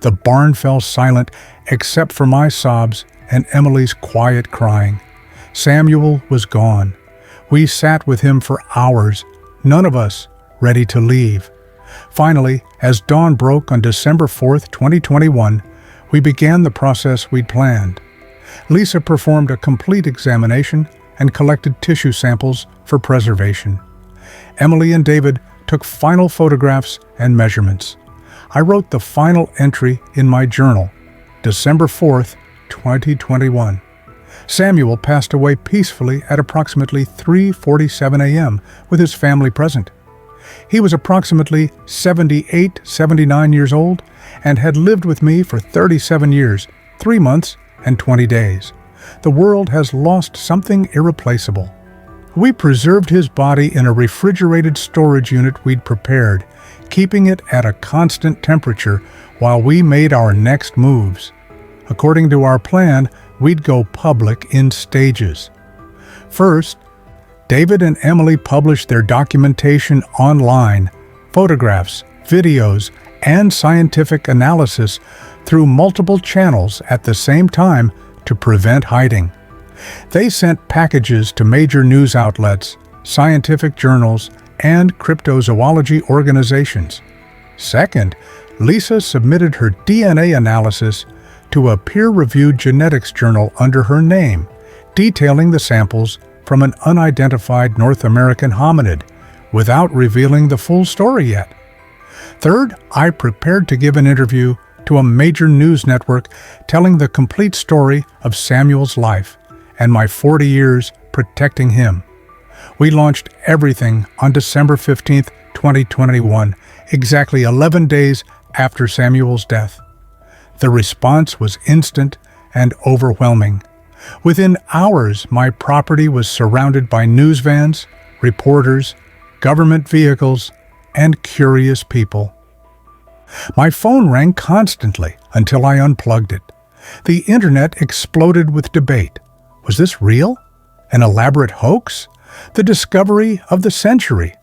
The barn fell silent except for my sobs and Emily's quiet crying. Samuel was gone. We sat with him for hours, none of us ready to leave. Finally, as dawn broke on December 4th, 2021, we began the process we'd planned. Lisa performed a complete examination and collected tissue samples for preservation. Emily and David took final photographs and measurements. I wrote the final entry in my journal, December 4th, 2021. Samuel passed away peacefully at approximately 3:47 a.m. with his family present. He was approximately 79 years old and had lived with me for 37 years, 3 months, and 20 days. The world has lost something irreplaceable. We preserved his body in a refrigerated storage unit we'd prepared, keeping it at a constant temperature while we made our next moves. According to our plan, we'd go public in stages. First, David and Emily published their documentation online, photographs, videos, and scientific analysis through multiple channels at the same time to prevent hiding. They sent packages to major news outlets, scientific journals, and cryptozoology organizations. Second, Lisa submitted her DNA analysis to a peer-reviewed genetics journal under her name, detailing the samples from an unidentified North American hominid, without revealing the full story yet. Third, I prepared to give an interview to a major news network telling the complete story of Samuel's life and my 40 years protecting him. We launched everything on December 15th, 2021, exactly 11 days after Samuel's death. The response was instant and overwhelming. Within hours, my property was surrounded by news vans, reporters, government vehicles, and curious people. My phone rang constantly until I unplugged it. The internet exploded with debate. Was this real? An elaborate hoax? The discovery of the century?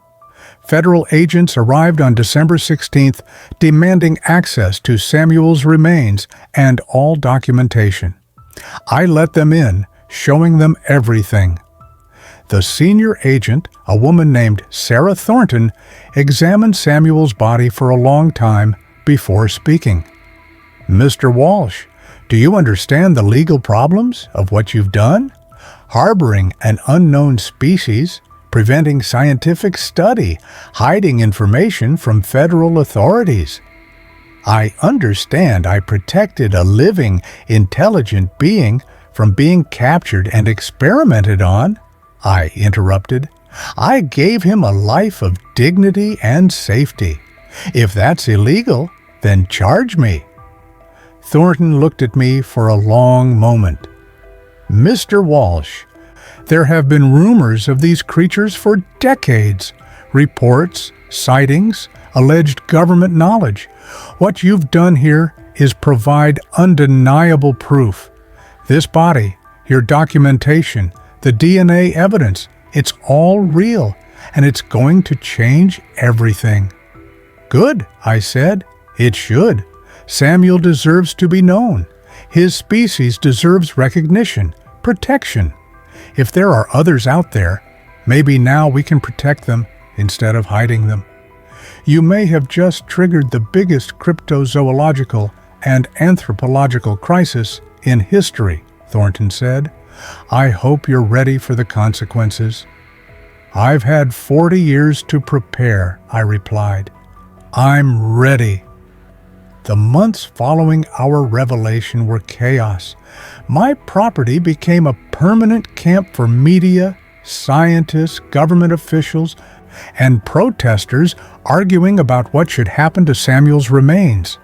Federal agents arrived on December 16th demanding access to Samuel's remains and all documentation. I let them in, showing them everything. The senior agent, a woman named Sarah Thornton, examined Samuel's body for a long time before speaking. "Mr. Walsh, do you understand the legal problems of what you've done? Harboring an unknown species, preventing scientific study, hiding information from federal authorities. I understand I protected a living, intelligent being from being captured and experimented on," I interrupted. "I gave him a life of dignity and safety. If that's illegal, then charge me." Thornton looked at me for a long moment. "Mr. Walsh, there have been rumors of these creatures for decades. Reports, sightings, alleged government knowledge. What you've done here is provide undeniable proof. This body, your documentation, the DNA evidence, it's all real, and it's going to change everything." "Good," I said. "It should. Samuel deserves to be known. His species deserves recognition, protection. If there are others out there, maybe now we can protect them instead of hiding them." "You may have just triggered the biggest cryptozoological and anthropological crisis in history," Thornton said. "I hope you're ready for the consequences." "I've had 40 years to prepare," I replied. "I'm ready." The months following our revelation were chaos. My property became a permanent camp for media, scientists, government officials, and protesters arguing about what should happen to Samuel's remains.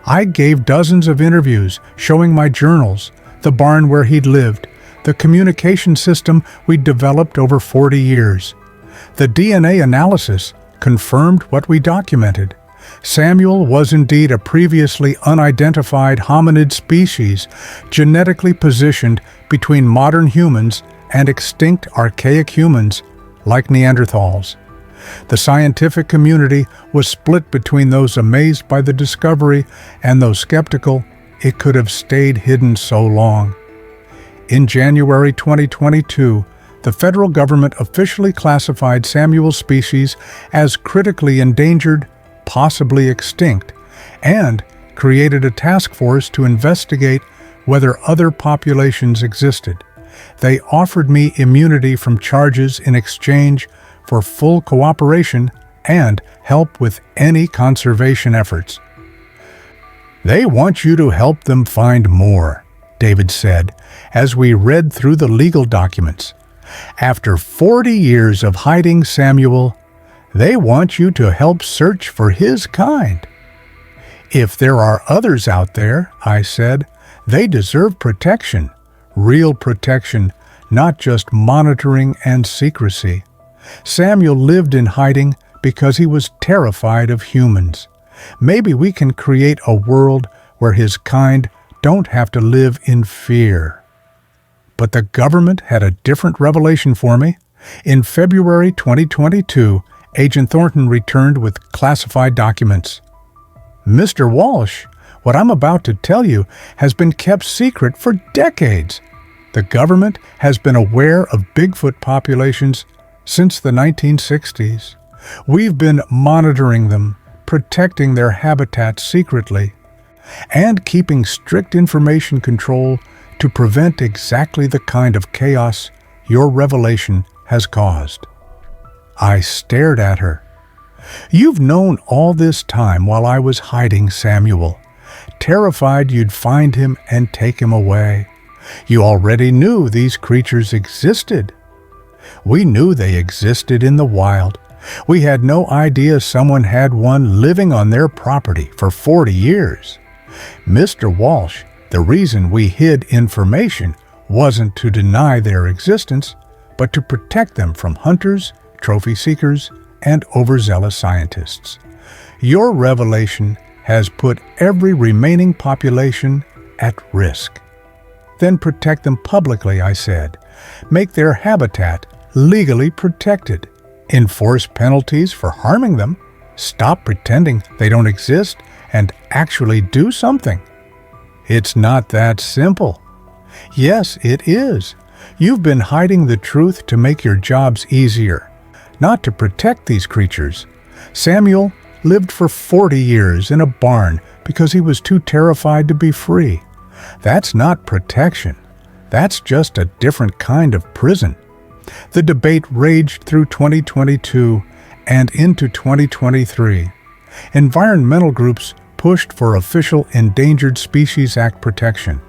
I gave dozens of interviews showing my journals, the barn where he'd lived, the communication system we'd developed over 40 years. The DNA analysis confirmed what we documented. Samuel was indeed a previously unidentified hominid species, genetically positioned between modern humans and extinct archaic humans like Neanderthals. The scientific community was split between those amazed by the discovery and those skeptical it could have stayed hidden so long. In January 2022, the federal government officially classified Samuel's species as critically endangered, possibly extinct, and created a task force to investigate whether other populations existed. They offered me immunity from charges in exchange for full cooperation and help with any conservation efforts. "They want you to help them find more," David said, as we read through the legal documents. "After 40 years of hiding Samuel, they want you to help search for his kind." "If there are others out there," I said, "they deserve protection, real protection, not just monitoring and secrecy. Samuel lived in hiding because he was terrified of humans. Maybe we can create a world where his kind don't have to live in fear." But the government had a different revelation for me. In February 2022, Agent Thornton returned with classified documents. "Mr. Walsh, what I'm about to tell you has been kept secret for decades. The government has been aware of Bigfoot populations since the 1960s. We've been monitoring them, protecting their habitats secretly, and keeping strict information control to prevent exactly the kind of chaos your revelation has caused." I stared at her. "You've known all this time while I was hiding Samuel, terrified you'd find him and take him away. You already knew these creatures existed. We knew they existed in the wild. We had no idea someone had one living on their property for 40 years. Mr. Walsh, the reason we hid information wasn't to deny their existence, but to protect them from hunters, trophy seekers, and overzealous scientists. Your revelation has put every remaining population at risk. Then protect them publicly, I said. Make their habitat legally protected. Enforce penalties for harming them. Stop pretending they don't exist and actually do something. It's not that simple. Yes, it is. You've been hiding the truth to make your jobs easier, not to protect these creatures. Samuel lived for 40 years in a barn because he was too terrified to be free. That's not protection. That's just a different kind of prison. The debate raged through 2022 and into 2023. Environmental groups pushed for official Endangered Species Act protection.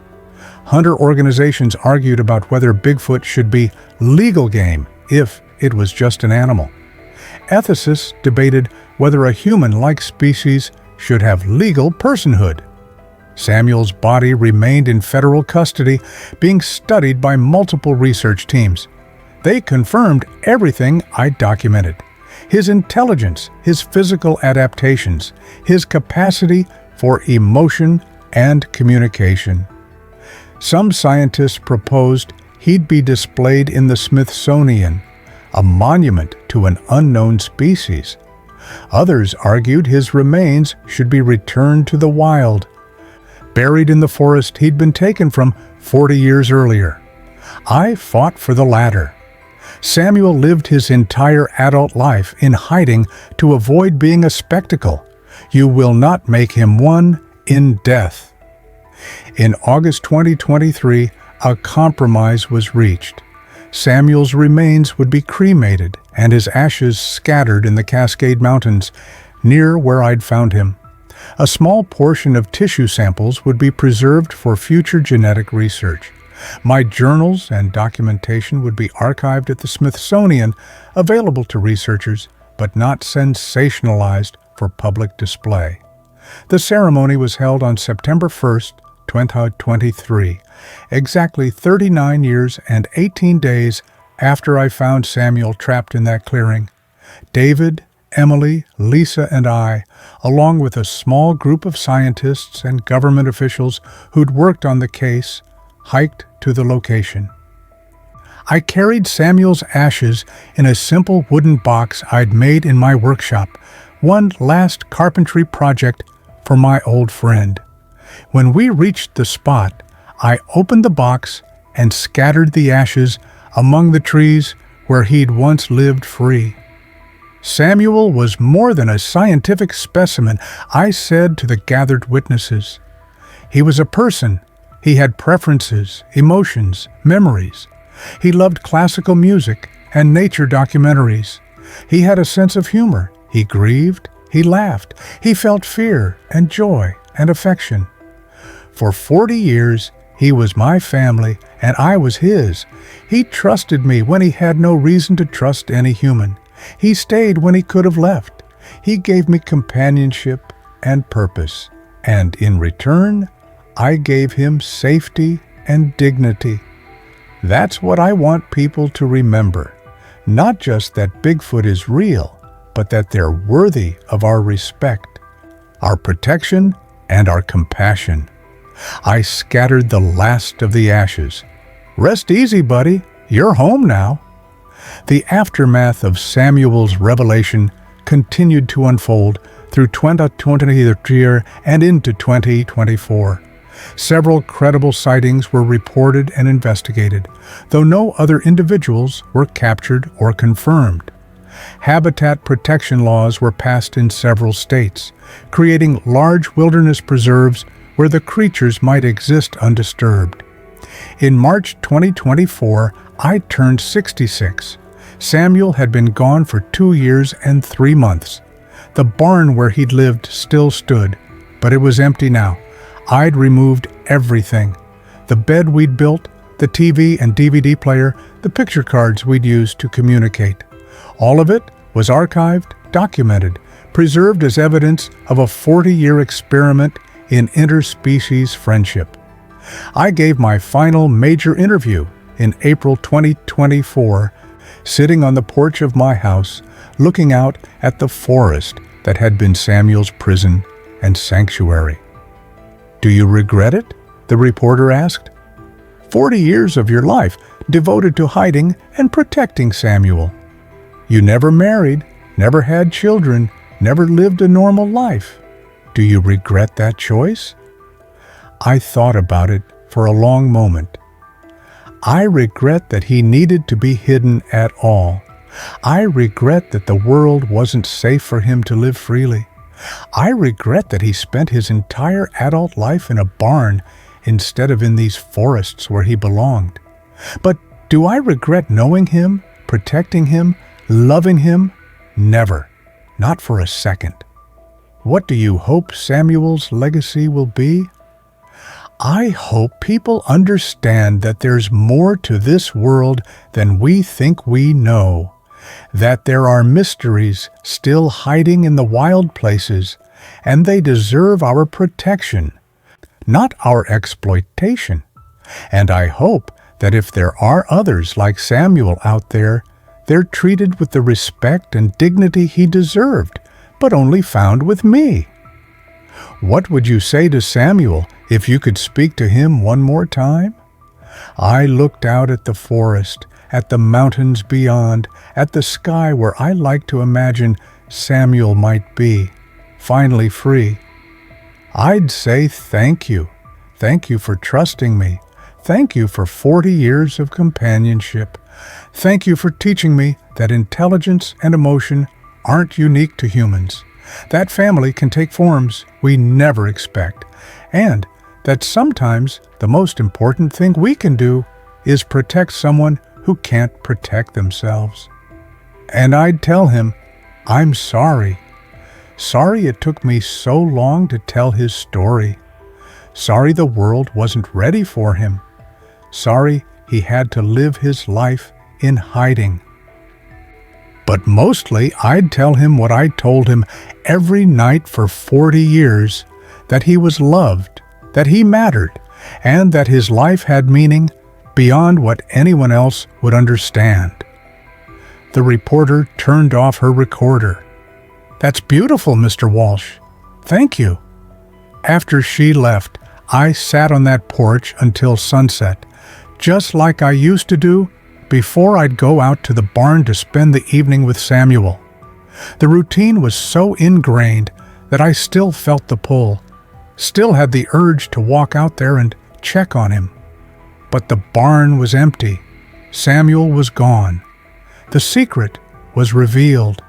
Hunter organizations argued about whether Bigfoot should be legal game if it was just an animal. Ethicists debated whether a human-like species should have legal personhood. Samuel's body remained in federal custody, being studied by multiple research teams. They confirmed everything I documented: his intelligence, his physical adaptations, his capacity for emotion and communication. Some scientists proposed he'd be displayed in the Smithsonian, a monument to an unknown species. Others argued his remains should be returned to the wild, buried in the forest he'd been taken from 40 years earlier. I fought for the latter. Samuel lived his entire adult life in hiding to avoid being a spectacle. You will not make him one in death. In August 2023, a compromise was reached. Samuel's remains would be cremated and his ashes scattered in the Cascade Mountains, near where I'd found him. A small portion of tissue samples would be preserved for future genetic research. My journals and documentation would be archived at the Smithsonian, available to researchers, but not sensationalized for public display. The ceremony was held on September 1st, 2023, exactly 39 years and 18 days after I found Samuel trapped in that clearing. David, Emily, Lisa, and I, along with a small group of scientists and government officials who'd worked on the case, hiked to the location. I carried Samuel's ashes in a simple wooden box I'd made in my workshop, one last carpentry project for my old friend. When we reached the spot, I opened the box and scattered the ashes among the trees where he'd once lived free. Samuel was more than a scientific specimen, I said to the gathered witnesses. He was a person. He had preferences, emotions, memories. He loved classical music and nature documentaries. He had a sense of humor. He grieved. He laughed. He felt fear and joy and affection. For 40 years, he was my family and I was his. He trusted me when he had no reason to trust any human. He stayed when he could have left. He gave me companionship and purpose, and in return, I gave him safety and dignity. That's what I want people to remember. Not just that Bigfoot is real, but that they're worthy of our respect, our protection, and our compassion. I scattered the last of the ashes. Rest easy, buddy. You're home now. The aftermath of Samuel's revelation continued to unfold through 2023 and into 2024. Several credible sightings were reported and investigated, though no other individuals were captured or confirmed. Habitat protection laws were passed in several states, creating large wilderness preserves where the creatures might exist undisturbed. In March 2024, I turned 66. Samuel had been gone for 2 years and 3 months. The barn where he'd lived still stood, but it was empty now. I'd removed everything. The bed we'd built, the TV and DVD player, the picture cards we'd used to communicate. All of it was archived, documented, preserved as evidence of a 40-year experiment in interspecies friendship. I gave my final major interview in April 2024, sitting on the porch of my house, looking out at the forest that had been Samuel's prison and sanctuary. "Do you regret it?" the reporter asked. 40 years of your life devoted to hiding and protecting Samuel. You never married, never had children, never lived a normal life. Do you regret that choice?" I thought about it for a long moment. I regret that he needed to be hidden at all. I regret that the world wasn't safe for him to live freely. I regret that he spent his entire adult life in a barn instead of in these forests where he belonged. But do I regret knowing him, protecting him, loving him? Never. Not for a second. What do you hope Samuel's legacy will be? I hope people understand that there's more to this world than we think we know, that there are mysteries still hiding in the wild places, and they deserve our protection, not our exploitation. And I hope that if there are others like Samuel out there, they're treated with the respect and dignity he deserved, but only found with me. What would you say to Samuel if you could speak to him one more time? I looked out at the forest, at the mountains beyond, at the sky where I like to imagine Samuel might be, finally free. I'd say thank you. Thank you for trusting me. Thank you for 40 years of companionship. Thank you for teaching me that intelligence and emotion aren't unique to humans, that family can take forms we never expect, and that sometimes the most important thing we can do is protect someone who can't protect themselves. And I'd tell him, I'm sorry. Sorry it took me so long to tell his story. Sorry the world wasn't ready for him. Sorry he had to live his life in hiding. But mostly I'd tell him what I told him every night for 40 years, that he was loved, that he mattered, and that his life had meaning beyond what anyone else would understand. The reporter turned off her recorder. "That's beautiful, Mr. Walsh. Thank you." After she left, I sat on that porch until sunset, just like I used to do before I'd go out to the barn to spend the evening with Samuel. The routine was so ingrained that I still felt the pull, still had the urge to walk out there and check on him. But the barn was empty. Samuel was gone. The secret was revealed,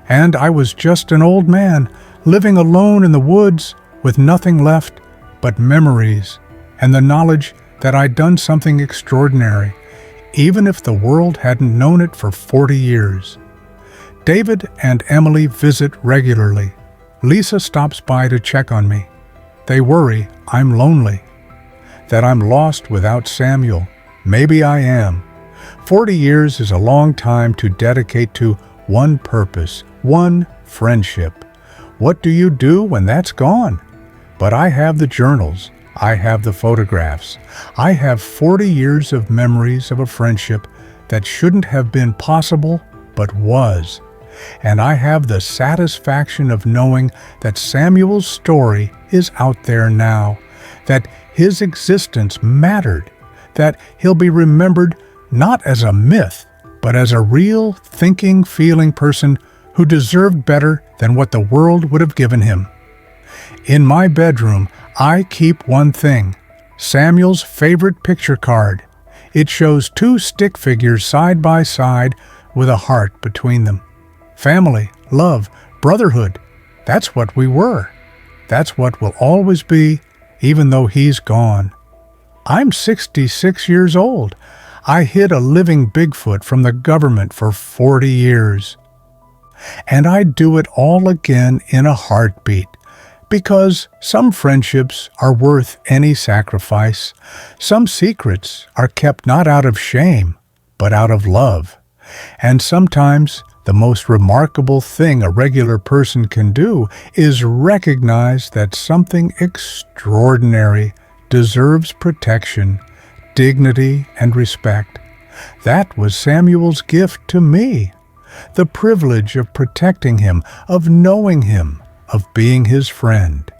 and I was just an old man living alone in the woods with nothing left but memories and the knowledge that I'd done something extraordinary, even if the world hadn't known it for 40 years. David and Emily visit regularly. Lisa stops by to check on me. They worry I'm lonely, that I'm lost without Samuel. Maybe I am. 40 years is a long time to dedicate to one purpose, one friendship. What do you do when that's gone? But I have the journals. I have the photographs. I have 40 years of memories of a friendship that shouldn't have been possible, but was. And I have the satisfaction of knowing that Samuel's story is out there now, that his existence mattered, that he'll be remembered not as a myth, but as a real, thinking, feeling person who deserved better than what the world would have given him. In my bedroom, I keep one thing, Samuel's favorite picture card. It shows two stick figures side by side with a heart between them. Family, love, brotherhood, that's what we were. That's what we'll always be, even though he's gone. I'm 66 years old. I hid a living Bigfoot from the government for 40 years. And I'd do it all again in a heartbeat, because some friendships are worth any sacrifice. Some secrets are kept not out of shame, but out of love. And sometimes the most remarkable thing a regular person can do is recognize that something extraordinary deserves protection, dignity, and respect. That was Samuel's gift to me. the privilege of protecting him, of knowing him, of being his friend.